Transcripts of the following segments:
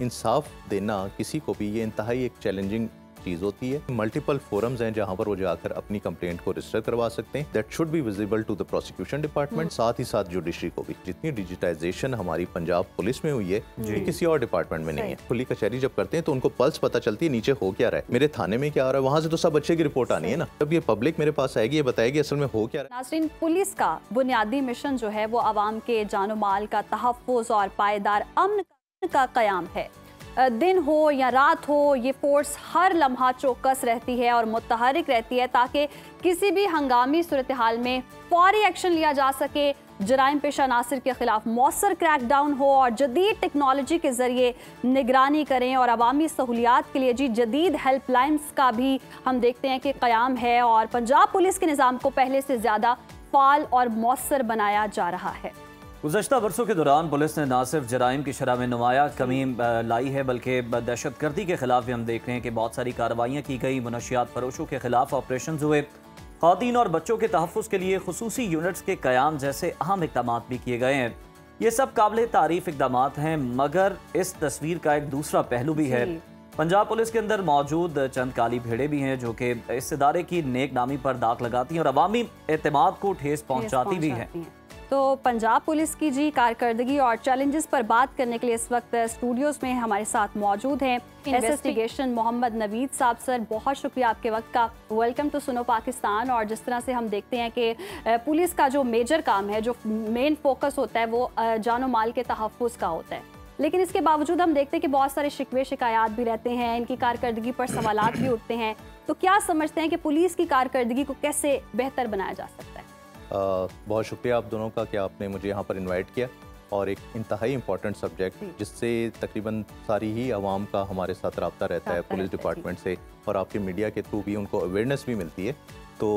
इंसाफ देना किसी को भी ये इंतहाई एक चैलेंजिंग चीज़ होती है। मल्टीपल फोरम्स हैं जहां पर वो जाकर अपनी कंप्लेंट को रजिस्टर करवा सकते हैं। That should be visible to the prosecution department, साथ ही साथ जुडिशरी को भी। जितनी डिजिटाइजेशन हमारी पंजाब पुलिस में हुई है ये किसी और डिपार्टमेंट में नहीं है। खुली कचहरी जब करते हैं तो उनको पल्स पता चलती है नीचे हो क्या रहा है, मेरे थाने में क्या आ रहा है, वहां से तो सब अच्छे की रिपोर्ट आनी है ना। जब ये पब्लिक मेरे पास आएगी, ये बताएगी असल में हो क्या रहा है। नाज़रीन, पुलिस का बुनियादी मिशन जो है वो आवाम के जानो माल का तहफ़्फ़ुज़ और पायदार अमन का क़याम है। दिन हो या रात हो, ये फोर्स हर लम्हा चौकस रहती है और मुतहरिक रहती है ताकि किसी भी हंगामी सूरत हाल में फौरी एक्शन लिया जा सके, जराइम पेशा नासिर के खिलाफ मौसर क्रैकडाउन हो और जदीद टेक्नोलॉजी के ज़रिए निगरानी करें। और अवामी सहूलियात के लिए जी जदीद हेल्पलाइंस का भी हम देखते हैं कि क़याम है और पंजाब पुलिस के निज़ाम को पहले से ज़्यादा फ़ाल और मौसर बनाया जा रहा है। गुज़श्ता बरसों के दौरान पुलिस ने न सिर्फ जराइम की शरह में नुमाया कमी लाई है बल्कि दहशतगर्दी के खिलाफ भी हम देख रहे हैं कि बहुत सारी कार्रवाइयाँ की गई। मनशियात फरोशों के खिलाफ ऑपरेशन हुए, ख़वातीन और बच्चों के तहफ़्फ़ुज़ के लिए खुसूसी यूनिट्स के क़याम जैसे अहम इक़दाम भी किए गए हैं। ये सब काबिल तारीफ़ इक़दाम हैं, मगर इस तस्वीर का एक दूसरा पहलू भी है। पंजाब पुलिस के अंदर मौजूद चंद काली भेड़े भी हैं जो कि इस इदारे की नेक नामी पर दाग लगाती हैं और अवामी एतमाद को ठेस पहुँचाती भी हैं। तो पंजाब पुलिस की जी कारकर्दगी और चैलेंजेस पर बात करने के लिए इस वक्त स्टूडियोज़ में हमारे साथ मौजूद हैं इन्वेस्टिगेशन मोहम्मद नवीद साहब। सर, बहुत शुक्रिया आपके वक्त का। वेलकम टू सुनो पाकिस्तान। और जिस तरह से हम देखते हैं कि पुलिस का जो मेजर काम है, जो मेन फोकस होता है वो जानो माल के तहफ़्फ़ुज़ का होता है, लेकिन इसके बावजूद हम देखते हैं कि बहुत सारे शिकवे शिकायत भी रहते हैं, इनकी कारकर्दगी पर सवालात भी उठते हैं। तो क्या समझते हैं कि पुलिस की कारकर्दगी को कैसे बेहतर बनाया जा सकता है? बहुत शुक्रिया आप दोनों का कि आपने मुझे यहाँ पर इनवाइट किया और एक इंतहाई इम्पॉर्टेंट सब्जेक्ट जिससे तकरीबन सारी ही आवाम का हमारे साथ रब्ता रहता है पुलिस डिपार्टमेंट से, और आपके मीडिया के थ्रू भी उनको अवेयरनेस भी मिलती है। तो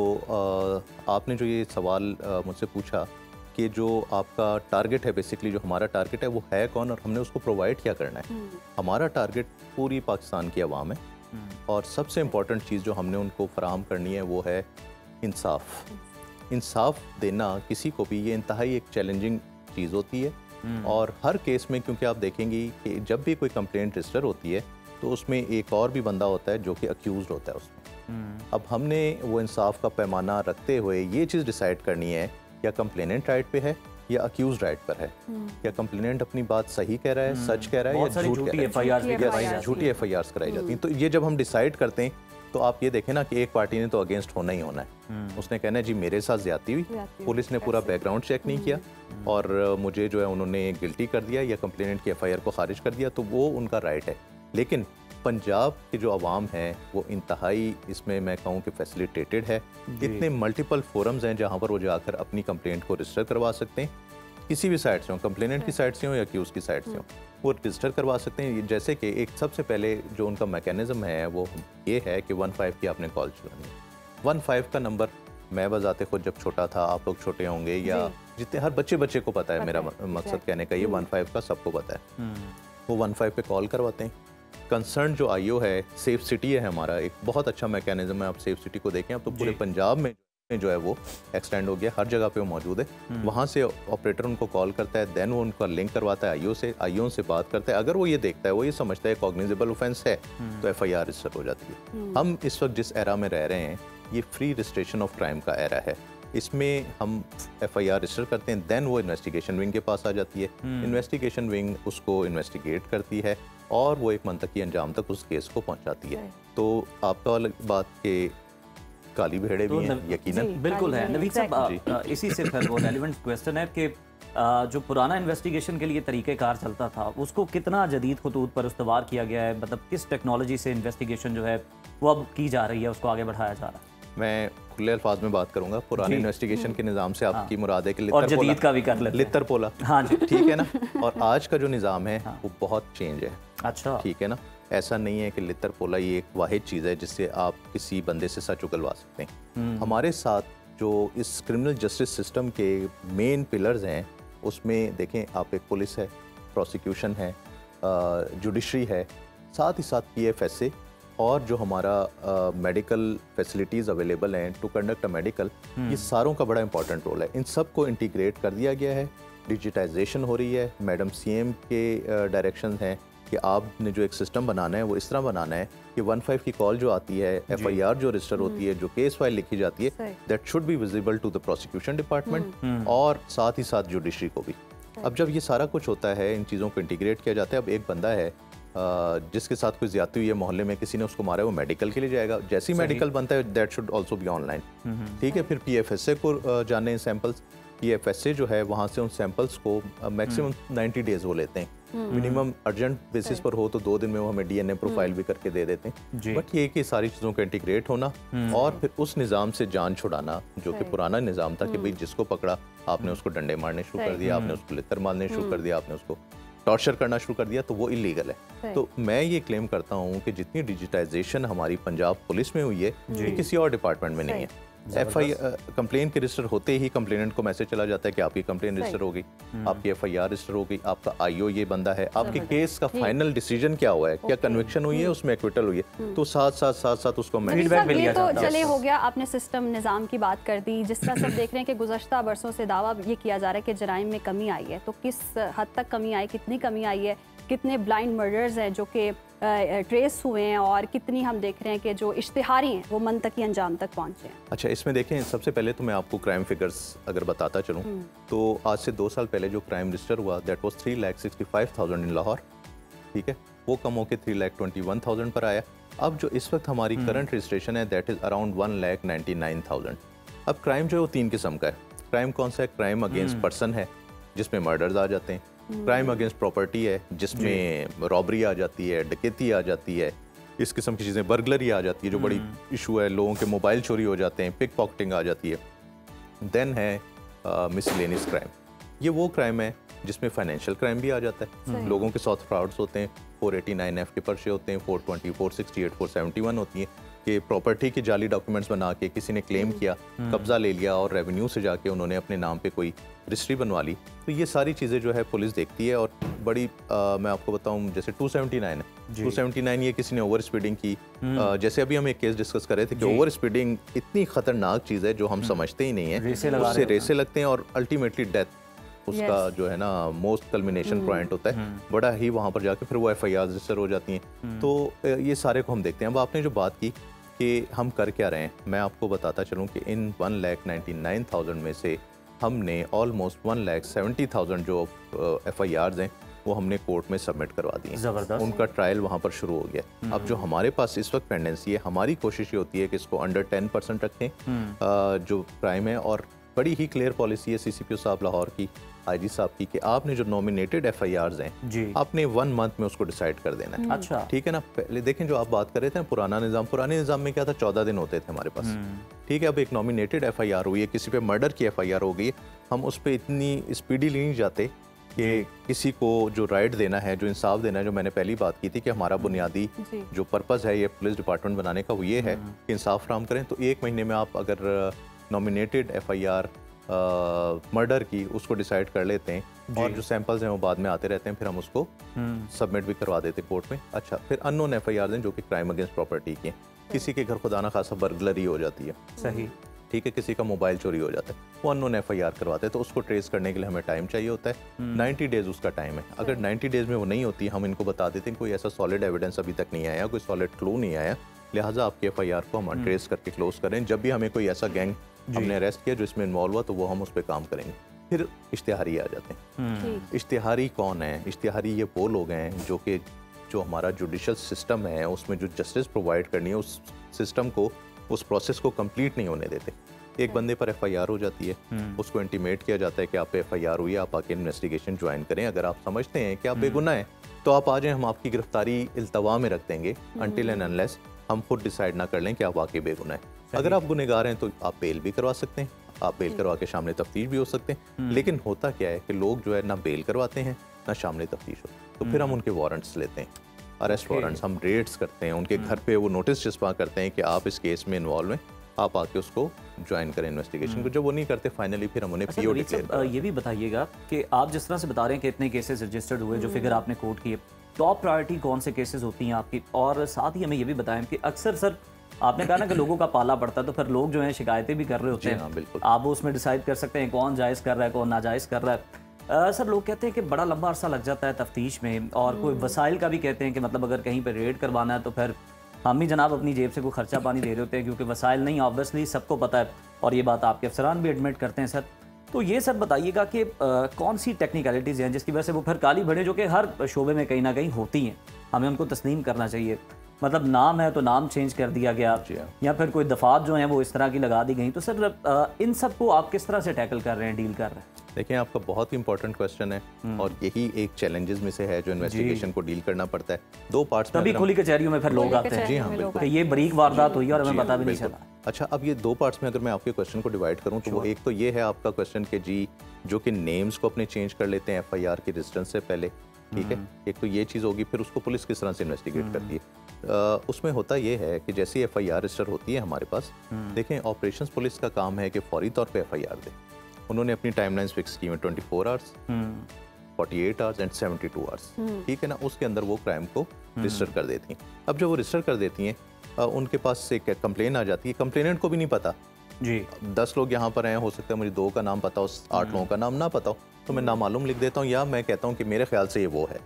आपने जो ये सवाल मुझसे पूछा कि जो आपका टारगेट है, बेसिकली जो हमारा टारगेट है वो है कौन और हमने उसको प्रोवाइड क्या करना है। हमारा टारगेट पूरी पाकिस्तान की आवाम है और सबसे इम्पॉर्टेंट चीज़ जो हमने उनको फराहम करनी है वो है इंसाफ। इंसाफ देना किसी को भी ये इंतहाई एक चैलेंजिंग चीज़ होती है और हर केस में, क्योंकि आप देखेंगी कि जब भी कोई कंप्लेंट रजिस्टर होती है तो उसमें एक और भी बंदा होता है जो कि अक्यूज होता है उसमें। अब हमने वो इंसाफ का पैमाना रखते हुए ये चीज़ डिसाइड करनी है या कंप्लेनेंट राइट पे है या अक्यूज राइट पर है, या कंप्लेनेंट अपनी बात सही कह रहा है, सच कह रहा है, या झूठी FIRs कराई जाती हैं। तो ये जब हम डिसाइड करते हैं तो आप ये देखें ना कि एक पार्टी ने तो अगेंस्ट होना ही होना है। उसने कहना है जी मेरे साथ ज्यादती हुई, पुलिस ने पूरा बैकग्राउंड चेक नहीं किया और मुझे जो है उन्होंने गिल्टी कर दिया या कंप्लेनेंट की FIR को खारिज कर दिया, तो वो उनका राइट है। लेकिन पंजाब की जो आवाम है वो इंतहाई, इसमें मैं कहूँ कि फैसिलिटेटेड है। इतने मल्टीपल फोरम्स हैं जहाँ पर वो जाकर अपनी कंप्लेंट को रजिस्टर करवा सकते हैं, किसी भी साइड से हो, कंप्लेनेंट की साइड से हो या एक्यूज की साइड से हो, वो रजिस्टर करवा सकते हैं। जैसे कि एक सबसे पहले जो उनका मैकेनिज्म है वो ये है कि 15 की आपने कॉल चलानी है। 15 का नंबर मैं बजाते खुद जब छोटा था, आप लोग छोटे होंगे या जितने हर बच्चे को पता है, मेरा मकसद कहने का ये 15 का सबको पता है। वो 15 पे कॉल करवाते हैं। कंसर्न जो IO है, सेफ सिटी है हमारा, एक बहुत अच्छा मैकेनिज्म है। आप सेफ सिटी को देखें, अब तो पूरे पंजाब में जो है वो एक्सटेंड हो गया, हर जगह पे वो मौजूद है। वहाँ से ऑपरेटर उनको कॉल करता है, देन वो उनका लिंक करवाता है IO से, IO से बात करता है। अगर वो ये देखता है, वो ये समझता है कॉग्निजेबल ऑफेंस है, तो FIR रजिस्टर हो जाती है। हम इस वक्त जिस एरा में रह रहे हैं ये फ्री रजिस्ट्रेशन ऑफ क्राइम का एरा है। इसमें हम FIR रजिस्टर करते हैं, देन वो इन्वेस्टिगेशन विंग के पास आ जाती है। इन्वेस्टिगेशन विंग उसको इन्वेस्टिगेट करती है और वो एक मंतकी अंजाम तक उस केस को पहुँचाती है। तो आपका वाली बात के काली भेड़े भी हैं, यकीनन बिल्कुल है। नवीद साहब, इसी से फिर वो रेलेवेंट क्वेश्चन है कि जो पुराना इन्वेस्टिगेशन के लिए तरीक़ेकार चलता था उसको कितना जदीद खतूत पर उस्तवार किया गया है, मतलब किस टेक्नोलॉजी से इन्वेस्टिगेशन जो है वो अब की जा रही है, उसको आगे बढ़ाया जा रहा है? मैं खुले अल्फाज में बात करूंगा। पुराने इन्वेस्टिगेशन के निज़ाम से आपकी मुराद है कि और जदीद का भी कर लेते हैं। लित्तर पोला, हाँ जी, ठीक है ना। और आज का जो निज़ाम है वो बहुत चेंज है। अच्छा, ठीक है ना। ऐसा नहीं है कि लित्तर पोला ये एक वाहिद चीज़ है जिससे आप किसी बंदे से सच उगलवा सकते हैं। हमारे साथ जो इस क्रिमिनल जस्टिस सिस्टम के मेन पिलर्स हैं उसमें देखें आप, एक पुलिस है, प्रोसिक्यूशन है, जुडिशरी है, साथ ही साथ PFSA और जो हमारा मेडिकल फैसिलिटीज़ अवेलेबल हैं टू कंडक्ट अ मेडिकल, ये सारों का बड़ा इंपॉर्टेंट रोल है। इन सब को इंटीग्रेट कर दिया गया है, डिजिटाइजेशन हो रही है। मैडम CM के डायरेक्शन हैं कि आपने जो एक सिस्टम बनाना है वो इस तरह बनाना है कि 15 की कॉल जो आती है, FIR जो रजिस्टर होती है, जो केस फाइल लिखी जाती है, that should be visible to the prosecution department और साथ ही साथ जुडिशरी को भी। अब जब ये सारा कुछ होता है, इन चीज़ों को इंटीग्रेट किया जाता है। अब एक बंदा है जिसके साथ कोई ज्यादती हुई है, मोहल्ले में किसी ने उसको मारा है, वो मेडिकल के लिए जाएगा। जैसे ही मेडिकल बनता है that should also be online, ठीक है। फिर PFSA को जाने सैंपल्स, PFSA जो है वहाँ से उन सैंपल्स को मैक्सिमम 90 डेज वो लेते हैं, मिनिमम अर्जेंट बेसिस पर हो तो 2 दिन में वो हमें DNA प्रोफाइल भी करके दे देते हैं। बट ये कि सारी चीज़ों का इंटीग्रेट होना और फिर उस निज़ाम से जान छुड़ाना जो कि पुराना निज़ाम था कि भाई जिसको पकड़ा आपने उसको डंडे मारने शुरू कर दिया, आपने उसको लित्तर मारने शुरू कर दिया, आपने उसको टॉर्चर करना शुरू कर दिया, तो वो इलीगल है। तो मैं ये क्लेम करता हूँ कि जितनी डिजिटाइजेशन हमारी पंजाब पुलिस में हुई है ये किसी और डिपार्टमेंट में नहीं है। कंप्लेन के रजिस्टर होते ही कंप्लेनेंट को मैसेज चला जाता है कि आपकी कंप्लेन रजिस्टर हो गई, आपकी FIR रजिस्टर हो गई, आपका IO ये बंदा है, आपके केस का फाइनल डिसीजन क्या हुआ है, क्या कन्विक्शन हुई है, उसमें एक्विटल हुई है, तो साथ साथ उसको फीडबैक मिल गया। तो चले हो गया, आपने सिस्टम निज़ाम की बात कर दी, जिस तरह सब देख रहे हैं कि गुज़श्ता बरसों से दावा ये किया जा रहा है कि जराइम में कमी आई है, तो किस हद तक कमी आई, कितनी कमी आई है, कितने ब्लाइंड मर्डर्स हैं जो कि ट्रेस हुए हैं और कितनी हम देख रहे हैं कि जो इश्तिहारी हैं वो मंतकी अंजाम तक पहुंचे हैं। अच्छा, इसमें देखें, सबसे पहले तो मैं आपको क्राइम फिगर्स अगर बताता चलूँ तो आज से 2 साल पहले जो क्राइम रजिस्टर हुआ दैट वाज 3,65,000 इन लाहौर, ठीक है, वो कम होकर 3,21,000 पर आया। अब जो इस वक्त हमारी करंट रजिस्ट्रेशन है दैट इज़ अराउंड 1,99,000। अब क्राइम जो है वो 3 किस्म का है। क्राइम कौन सा है? क्राइम अगेंस्ट पर्सन है जिसमें मर्डर्स आ जाते हैं, क्राइम अगेंस्ट प्रॉपर्टी है जिसमें रॉबरी आ जाती है, डकैती आ जाती है, इस किस्म की चीज़ें, बर्गलरी आ जाती है जो बड़ी इशू है, लोगों के मोबाइल चोरी हो जाते हैं, पिक पॉकेटिंग आ जाती है। देन है मिसलेनियस क्राइम, ये वो क्राइम है जिसमें फाइनेंशियल क्राइम भी आ जाता है, लोगों के साथ फ्रॉड्स होते हैं, 489F के पर्चे होते हैं, 420, 468, 471 होती हैं कि प्रॉपर्टी के जाली डॉक्यूमेंट्स बना के किसी ने क्लेम किया, कब्जा ले लिया और रेवेन्यू से जाके उन्होंने अपने नाम पे कोई रजिस्ट्री बनवा ली। तो ये सारी चीज़ें जो है पुलिस देखती है और बड़ी मैं आपको बताऊं, जैसे 279 है, 279 ये किसी ने ओवर स्पीडिंग की, जैसे अभी हम एक केस डिस्कस कर रहे थे कि ओवर स्पीडिंग इतनी खतरनाक चीज़ है जो हम समझते ही नहीं है, उससे रेसे लगते हैं और अल्टीमेटली डेथ उसका जो है ना मोस्ट कल्मिनेशन पॉइंट होता है, बड़ा ही वहाँ पर जाके फिर वो FIR रजिस्टर हो जाती हैं। तो ये सारे को हम देखते हैं। अब आपने जो बात की कि हम कर क्या रहे हैं, मैं आपको बताता चलूँ कि इन 1,99,000 में से हमने ऑलमोस्ट 1,70,000 जो FIRs हैं वो हमने कोर्ट में सबमिट करवा दिए, ज़बरदस्त, उनका ट्रायल वहाँ पर शुरू हो गया। अब जो हमारे पास इस वक्त पेंडेंसी है, हमारी कोशिश ये होती है कि इसको अंडर 10% रखें जो क्राइम है, और बड़ी ही क्लियर पॉलिसी है CCPO साहब लाहौर की, IG साहब की, कि आपने जो नॉमिनेटेड FIRs हैं आपने 1 मंथ में उसको डिसाइड कर देना है। अच्छा, ठीक है ना। पहले देखें जो आप बात कर रहे थे पुराने निज़ाम में क्या था, 14 दिन होते थे हमारे पास, ठीक है। अब एक नॉमिनेटेड FIR हुई है, किसी पे मर्डर की FIR हो गई, हम उस पर इतनी स्पीडीली नहीं जाते कि किसी को जो राइट देना है, जो इंसाफ देना है, जो मैंने पहली बात की थी कि हमारा बुनियादी जो पर्पज़ है ये पुलिस डिपार्टमेंट बनाने का वो ये है कि इंसाफ फराहम करें। तो 1 महीने में आप अगर नॉमिनेटेड FIR मर्डर की उसको डिसाइड कर लेते हैं और जो सैंपल्स हैं वो बाद में आते रहते हैं, फिर हम उसको सबमिट भी करवा देते हैं कोर्ट में। अच्छा, फिर अननोन FIRs हैं जो कि क्राइम अगेंस्ट प्रॉपर्टी की हैं, किसी के घर खुदा ना खासा बर्गलरी हो जाती है, सही, ठीक है, किसी का मोबाइल चोरी हो जाता है, वो अननोन FIR करवाते हैं, तो उसको ट्रेस करने के लिए हमें टाइम चाहिए होता है, 90 डेज उसका टाइम है। अगर 90 डेज में वो नहीं होती, हम इनको बता देते हैं कोई ऐसा सॉलिड एविडेंस अभी तक नहीं आया, कोई सॉलिड क्लू नहीं आया, लिहाजा आपके FIR को हम ट्रेस करके क्लोज करें। जब भी हमें कोई ऐसा गैंग हमने अरेस्ट किया जो इसमें इन्वॉल्व हुआ तो वो हम उस पर काम करेंगे। फिर इश्तिहारी आ जाते हैं। इश्तिहारी कौन है? इश्तिहारी ये वो लोग हैं जो हमारा जुडिशल सिस्टम है उसमें जो जस्टिस प्रोवाइड करनी है उस सिस्टम को, उस प्रोसेस को कंप्लीट नहीं होने देते। एक बंदे पर FIR हो जाती है, उसको इंटीमेट किया जाता है कि आप पे FIR हुई है, आप आके इन्वेस्टिगेशन ज्वाइन करें, अगर आप समझते हैं कि आप बेगुनाह हैं तो आप आ जाएं, हम आपकी गिरफ्तारी इल्तवा में रख देंगे अनटिल एंड अनलेस हम खुद डिसाइड ना कर लें कि आप वाकई बेगुनाह हैं। अगर आप गुनहगार हैं तो आप बेल भी करवा सकते हैं, आप बेल करवा के शामिल तफ्तीश भी हो सकते हैं। लेकिन होता क्या है कि लोग जो है ना बेल करवाते हैं ना शामिल तफ्तीश हो, तो फिर हम उनके वारंट्स लेते हैं, अरेस्ट वारंट्स, हम रेड्स करते हैं, उनके घर पे वो नोटिस चिपका करते हैं कि आप इस केस में इन्वॉल्व हैं, आप आके उसको ज्वाइन करें इन्वेस्टिगेशन को। जब वो नहीं करते फाइनली फिर हम उन्हें PO डिक्लेयर। ये भी बताइएगा कि आप जिस तरह से बता रहे हैं कि इतने केसेस रजिस्टर्ड हुए, जो फिगर आपने कोट किए, टॉप प्रायोरिटी कौन से केसेस होती हैं आपकी? और साथ ही हमें ये भी बताएं कि अक्सर सर आपने कहा ना कि लोगों का पाला पड़ता है, तो फिर लोग जो हैं शिकायतें भी कर रहे होते हैं। हाँ, बिल्कुल। आप उसमें डिसाइड कर सकते हैं कौन जायज़ कर रहा है, कौन नाजायज़ कर रहा है। सर लोग कहते हैं कि बड़ा लंबा अरसा लग जाता है तफ्तीश में, और कोई वसाइल का भी कहते हैं कि मतलब अगर कहीं पर रेड करवाना है तो फिर हम ही जनाब अपनी जेब से कोई खर्चा पानी दे रहे होते हैं, क्योंकि वसाइल नहीं, ऑब्वियसली सबको पता है, और ये बात आपके अफसरान भी एडमिट करते हैं सर। तो ये सर बताइएगा कि कौन सी टेक्निकलिटीज़ हैं जिसकी वजह से वो फिर काली भड़े जो कि हर शोबे में कहीं ना कहीं होती हैं, हमें उनको तस्लीम करना चाहिए। मतलब नाम है तो नाम चेंज कर दिया गया, या फिर कोई दफात जो हैं वो इस तरह की लगा दी गई। तो सर इन सब को आप किस तरह से टैकल कर रहे हैं, डील कर रहे हैं? देखिए, आपका बहुत ही इंपॉर्टेंट क्वेश्चन है, और यही एक चैलेंजेस में से है जो इन्वेस्टिगेशन को डील करना पड़ता है। दो पार्ट्स में, तभी खुली कचहरियों में फिर लोग आते हैं। जी हाँ, बिल्कुल, ये बरीक वारदात हुई और हमें पता भी नहीं चला। अच्छा, अब ये दो पार्ट्स में अगर मैं आपके क्वेश्चन को डिवाइड करूं तो वो एक तो ये है आपका क्वेश्चन कि जी जो कि नेम्स को अपने चेंज कर लेते हैं FIR के रजिस्टेंस से पहले, ठीक है, एक तो ये चीज़ होगी। फिर उसको पुलिस किस तरह से इन्वेस्टिगेट करती है, उसमें होता ये है कि जैसे ही FIR रजिस्टर होती है हमारे पास, देखें ऑपरेशंस पुलिस का काम है कि फौरी तौर पे FIR दे। उन्होंने अपनी टाइमलाइंस फिक्स की हैं 24 आवर्स, 48 आवर्स एंड 72 आवर्स, ठीक है ना। उसके अंदर वो क्राइम को रजिस्टर कर देती हैं। अब जब वो रजिस्टर कर देती हैं, उनके पास एक कंप्लेन आ जाती है। कंप्लेनेंट को भी नहीं पता जी, 10 लोग यहाँ पर हैं, हो सकता है मुझे 2 का नाम पता हो, 8 लोगों का नाम ना पता हो, तो मैं नामालूम लिख देता हूँ, या मैं कहता हूँ कि मेरे ख्याल से ये वो है,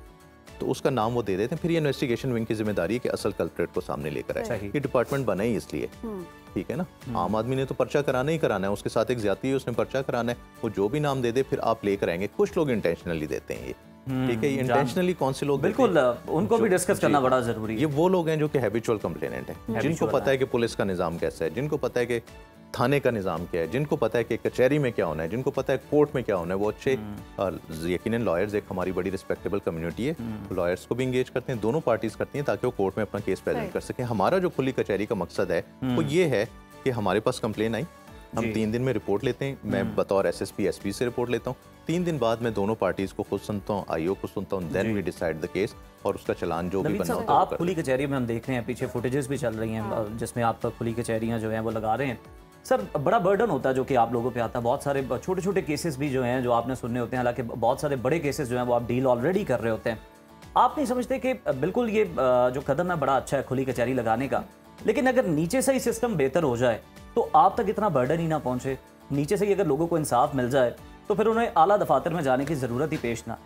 तो उसका नाम वो दे देते हैं। फिर ये इन्वेस्टिगेशन विंग की जिम्मेदारी है कि असल कल्प्रेट को सामने लेकर आए। ये डिपार्टमेंट बना ही इसलिए, ठीक है ना। आम आदमी ने तो पर्चा कराना ही कराना है, उसके साथ एक ज्यादती है, उसने पर्चा कराना है, वो जो भी नाम दे दे फिर आप लेकर आएंगे। कुछ लोग इंटेंशनली देते हैं ये, ठीक है, ये इंटेंशनली कौन से लोग बिल्कुल, उनको भी डिस्कस करना बड़ा जरूरी है। ये वो लोग हैं जो कि हैबिचुअल कंप्लेनेंट हैं, जिनको पता है कि पुलिस का निज़ाम कैसा है, जिनको पता है कि थाने का निज़ाम क्या है, जिनको पता है कि कचहरी में क्या होना है, जिनको पता है कोर्ट में क्या होना है। वो अच्छे यकीनन लॉयर्स, एक हमारी बड़ी रिस्पेक्टेबल कम्युनिटी है, लॉयर्स को भी इंगेज करते हैं, दोनों पार्टीज करती हैं ताकि वो कोर्ट में अपना केस प्रेजेंट कर सकें। हमारा जो खुली कचहरी का मकसद है वो ये है कि हमारे पास कंप्लेन आई, हम 3 दिन में रिपोर्ट लेते हैं। मैं बतौर SSP SP से रिपोर्ट लेता हूँ। 3 दिन बाद मैं दोनों पार्टीज को खुद सुनता हूँ, IO को सुनता हूँ, then we decide the case, और उसका चलान जो भी बनना होता है। आप खुली कचहरी में हम देख रहे हैं, पीछे फुटेजेस भी चल रही हैं जिसमें आप खुली कचहरियाँ जो हैं वो लगा रहे हैं। सर बड़ा बर्डन होता है जो कि आप लोगों पे आता है, बहुत सारे छोटे छोटे केसेस भी जो हैं जो आपने सुनने होते हैं, हालांकि बहुत सारे बड़े केसेस जो हैं वो आप डील ऑलरेडी कर रहे होते हैं। आप नहीं समझते कि बिल्कुल ये जो कदम है बड़ा अच्छा है खुली कचहरी लगाने का, लेकिन अगर नीचे से ही सिस्टम बेहतर हो जाए तो आप तक इतना बर्डन ही ना पहुंचे, नीचे से ही अगर लोगों को इंसाफ मिल जाए तो फिर उन्हें आला दफातर में जाने की जरूरत ही पेश ना।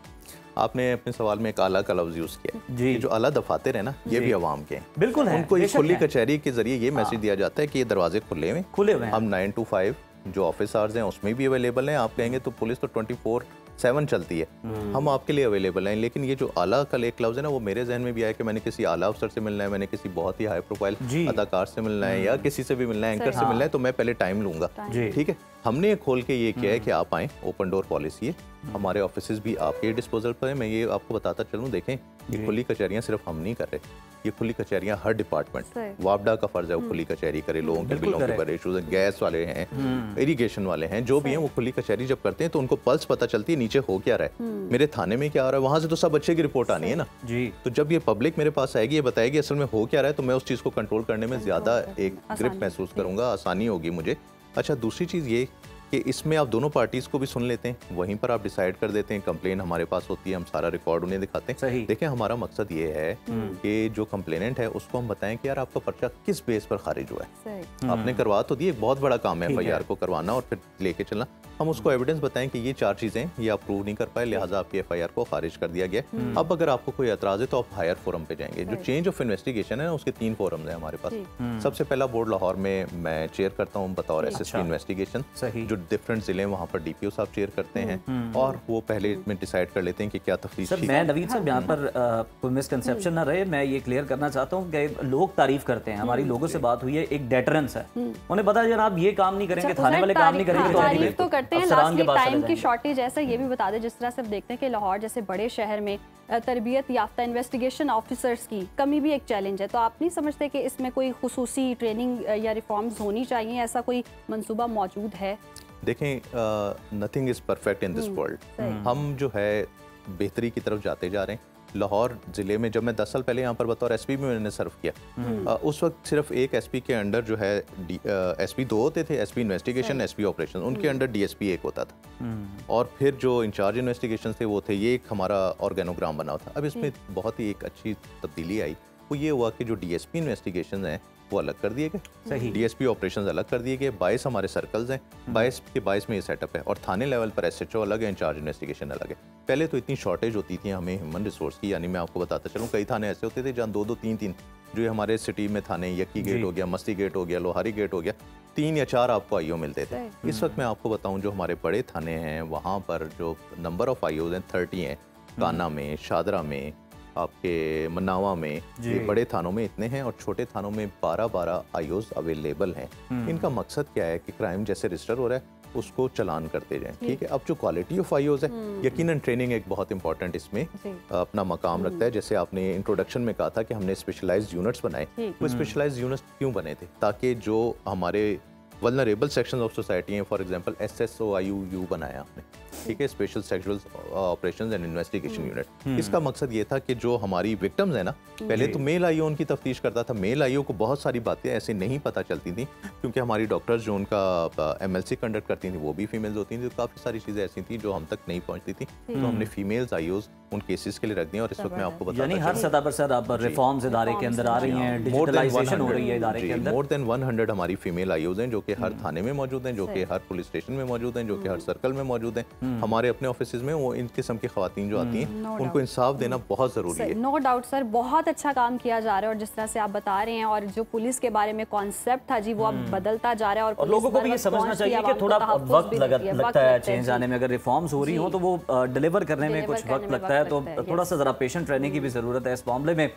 आपने अपने सवाल में एक आला का लफ्ज यूज किया जी, जो आला दफातर है ना, ये भी अवाम के हैं, बिल्कुल है। उनको इस खुली कचहरी के जरिए ये मैसेज दिया जाता है कि ये दरवाजे खुले हुए हैं। हम 9 to 5 जो ऑफिस आवर्स हैं उसमें भी अवेलेबल हैं। आप कहेंगे तो पुलिस तो 24/7 चलती है, हम आपके लिए अवेलेबल हैं। लेकिन ये जो आला का एक लफ्ज है ना, वो मेरे जहन में भी आया कि मैंने किसी आला अफसर से मिलना है, मैंने किसी बहुत ही हाई प्रोफाइल अदाकार से मिलना है, या किसी से भी मिलना है, एंकर से मिलना है, तो मैं पहले टाइम लूंगा, ठीक है। हमने खोल के ये किया है कि आप आएँ, ओपन डोर पॉलिसी है, हमारे ऑफिस भी आपके डिस्पोजल पर है। मैं ये आपको बताता चलूँ, देखें ये खुली कचहरियाँ सिर्फ हम नहीं कर रहे, ये खुली कचहरियाँ हर डिपार्टमेंट, वापडा का फर्ज है वो खुली कचहरी करे, लोगों के बिलों के बड़े इशूज, गैस वाले हैं, इरिगेशन वाले हैं, जो भी हैं, वो खुली कचहरी जब करते हैं तो उनको पल्स पता चलती है नीचे हो क्या रहा है, मेरे थाने में क्या आ रहा है, वहां से तो सब अच्छे की रिपोर्ट आनी है ना जी। तो जब ये पब्लिक मेरे पास आएगी, ये बताएगी असल में हो क्या रहा है, तो मैं उस चीज़ को कंट्रोल करने में ज़्यादा एक ग्रिप महसूस करूंगा, आसानी होगी मुझे। अच्छा, दूसरी चीज़ ये कि इसमें आप दोनों पार्टीज को भी सुन लेते हैं, वहीं पर आप डिसाइड कर देते हैं। कंप्लेन हमारे पास होती है, हम सारा रिकॉर्ड उन्हें दिखाते हैं। देखें, हमारा मकसद ये है कि जो कंप्लेनेंट है उसको हम बताएं कि यार आपका पर्चा किस बेस पर खारिज हुआ है। आपने करवा तो दिए, बहुत बड़ा काम है FIR को करवाना और फिर लेके चलना। हम उसको एविडेंस बताएं कि ये 4 चीजें ये आप प्रूव नहीं कर पाए, लिहाजा आपकी FIR को खारिज कर दिया गया। अब अगर आपको कोई एतराज है तो आप हायर फोरम पे जाएंगे। जो चेंज ऑफ इन्वेस्टिगेशन है उसके 3 फोरम है हमारे पास। सबसे पहला बोर्ड लाहौर में मैं चेयर करता हूँ बतौर SSP इन्वेस्टिगेशन। जो डिफरेंट जिले वहाँ पर DPO साहब चेयर करते हैं, और वो पहले में डिसाइड कर लेते हैं कि क्या तफ्तीश। सर मैं नवीद साहब यहाँ पर कोई मिसकंसेप्शन ना रहे, मैं ये क्लियर करना चाहता हूँ कि लोग तारीफ करते हैं, हमारी लोगों से बात हुई है, एक डेटरेंस है, उन्हें पता है जनाब ये काम नहीं करेंगे, थाने वाले काम नहीं करेंगे, तारीफ तो करते हैं, लास्टली टाइम की शॉर्टेज ऐसा ये भी बता दें, जिस तरह से देखते हैं कि लाहौर जैसे बड़े शहर में तरबियत याफ्ता इन्वेस्टिगेशन ऑफिसर्स की कमी भी एक चैलेंज है। तो आप नहीं समझते कि इसमें कोई खुसूसी ट्रेनिंग या रिफॉर्म्स होनी चाहिए, ऐसा कोई मंसूबा मौजूद है? देखें, nothing is perfect in this world. हम जो है बेहतरी की तरफ जाते जा रहे हैं। लाहौर ज़िले में जब मैं 10 साल पहले यहाँ पर बतौर SP में मैंने सर्व किया, उस वक्त सिर्फ एक SP के अंडर जो है SP 2 होते थे, SP इन्वेस्टिगेशन, SP ऑपरेशन, उनके अंडर DSP 1 होता था, और फिर जो इंचार्ज इन्वेस्टिगेशन थे वो थे, ये एक हमारा ऑर्गेनोग्राम बना था। अब इसमें बहुत ही एक अच्छी तब्दीली आई, वो ये हुआ कि जो DSP इन्वेस्टिगेशन हैं वो अलग कर दिए गए। सही। डीएसपी ऑपरेशंस अलग कर दिए गए। 22 हमारे सर्कल्स हैं, 22 में ये सेटअप है। और थाने लेवल पर एसएचओ अलग है, इंचार्ज इन्वेस्टिगेशन अलग है। पहले तो इतनी शॉर्टेज होती थी हमें ह्यूमन रिसोर्स की, यानी मैं आपको बताता चलूँ कई थाने ऐसे होते थे जहाँ 2-2, 3-3 जो ये हमारे सिटी में थाने, यक्की गेट हो गया, मस्ती गेट हो गया, लोहारी गेट हो गया, 3 या 4 आपको आईओ मिलते थे। इस वक्त मैं आपको बताऊं जो हमारे बड़े थाने हैं वहाँ पर जो नंबर ऑफ आईओज हैं 30 हैं। काना में, शादरा में, आपके मनावा में, ये बड़े थानों में इतने हैं और छोटे थानों में 12-12 आईओज अवेलेबल हैं। इनका मकसद क्या है कि क्राइम जैसे रजिस्टर हो रहा है उसको चलान करते जाएं। ठीक है, अब जो क्वालिटी ऑफ आईओज है, यकीनन ट्रेनिंग एक बहुत इंपॉर्टेंट इसमें अपना मकाम रखता है। जैसे आपने इंट्रोडक्शन में कहा था कि हमने स्पेशलाइज्ड यूनिट्स बनाए, वो स्पेशलाइज्ड यूनिट्स क्यों बने थे? ताकि जो हमारे वल्नरेबल सेक्शंस ऑफ सोसाइटी हैं, फॉर एग्जांपल SSOIU बनाया आपने, ठीक है, special sexual operations and investigation unit. इसका मकसद ये था कि जो हमारी विक्टिम्स है ना, पहले तो मेल आईओ उनकी तफ्तीश करता था। मेल आईओ को बहुत सारी बातें ऐसे नहीं पता चलती थी क्योंकि हमारी डॉक्टर्स जो उनका MLC कंडक्ट करती थी वो भी फीमेल्स होती थी, तो काफ़ी सारी चीज़ें ऐसी थी जो हम तक नहीं पहुँचती थी। तो हमने फीमेल्स आईओज उन केसेस के लिए रख दिया। और इस वक्त मैं आपको बता, यानी हर सतह पर सर अब रिफॉर्म्स इदारे के अंदर आ रही हैं, डिजिटलाइजेशन हो रही है इदारे के अंदर। मोर देन 100 हमारी फीमेल आईओज हैं जो कि हर थाने में मौजूद हैं, जो कि हर पुलिस स्टेशन में मौजूद हैं, जो कि हर सर्कल में मौजूद हैं। हमारे अपने ऑफिस में वो इन किस्म की खवातीन जो आती हैं उनको इंसाफ देना बहुत ज़रूरी है। नो डाउट सर, बहुत अच्छा काम किया जा रहा है और जिस तरह से आप बता रहे हैं और जो पुलिस के बारे में कॉन्सेप्ट था जी वो अब बदलता जा रहा है। और लोगों को भी ये समझना चाहिए कि थोड़ा वक्त लगता है चेंज आने में। अगर रिफॉर्म्स हो रही हो तो वो डिलीवर करने में कुछ वक्त लगता है, तो थोड़ा सा ज़रा पेशेंट रहने की भी ज़रूरत है इस मामले में।